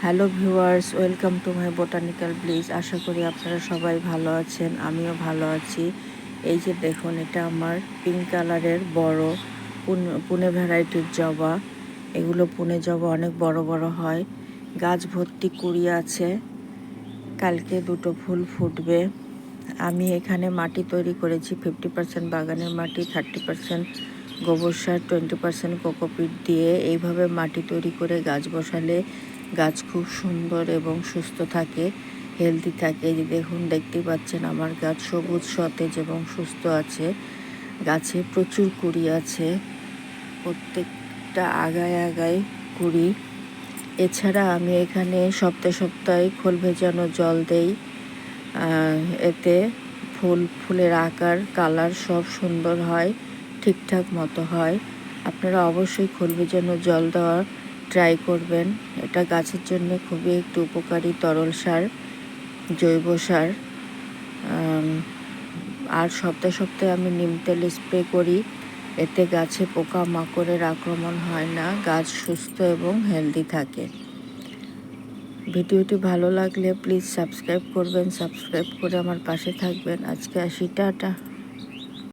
Hello viewers, welcome to my botanical bliss. আশা করি আপনারা সবাই ভালো আছেন, আমিও ভালো আছি। এই যে দেখুন, এটা আমার পিঙ্ক কালারের বড় পুনে ভ্যারাইটির জবা। এগুলো পুনে জবা অনেক বড় বড় হয়। গাছ ভর্তি কুড়ি আছে। কালকে দুটো ফুল ফুটবে। আমি এখানে মাটি তৈরি করেছি 50% বাগানের মাটি, 30% গোবর সার, 20% কোকোপিট দিয়ে। এইভাবে মাটি তৈরি করে গাছ বসালে গাছ খুব সুন্দর এবং সুস্থ থাকে, হেলদি থাকে। এই যে দেখুন, দেখতেই পাচ্ছেন আমার গাছ সবুজ, সতেজ এবং সুস্থ আছে। গাছে প্রচুর কুড়ি আছে, প্রত্যেকটা আগায় আগায় কুড়ি। এছাড়া আমি এখানে সপ্তাহে সপ্তাহে খোল ভেজানো জল দেই। এতে ফুলের আকার, কালার সব সুন্দর হয়, ঠিকঠাক মতো হয়। আপনারা অবশ্যই খোল ভেজানো জল দেওয়ার ট্রাই করবেন। এটা গাছের জন্য খুবই একটু উপকারী তরল সার, জৈব সার। আর সপ্তাহে সপ্তাহে আমি নিম তেল স্প্রে করি। এতে গাছে পোকা মাকড়ের আক্রমণ হয় না, গাছ সুস্থ এবং হেলদি থাকে। ভিডিওটি ভালো লাগলে প্লিজ সাবস্ক্রাইব করবেন, সাবস্ক্রাইব করে আমার পাশে থাকবেন। আজকে আসি, টাটা।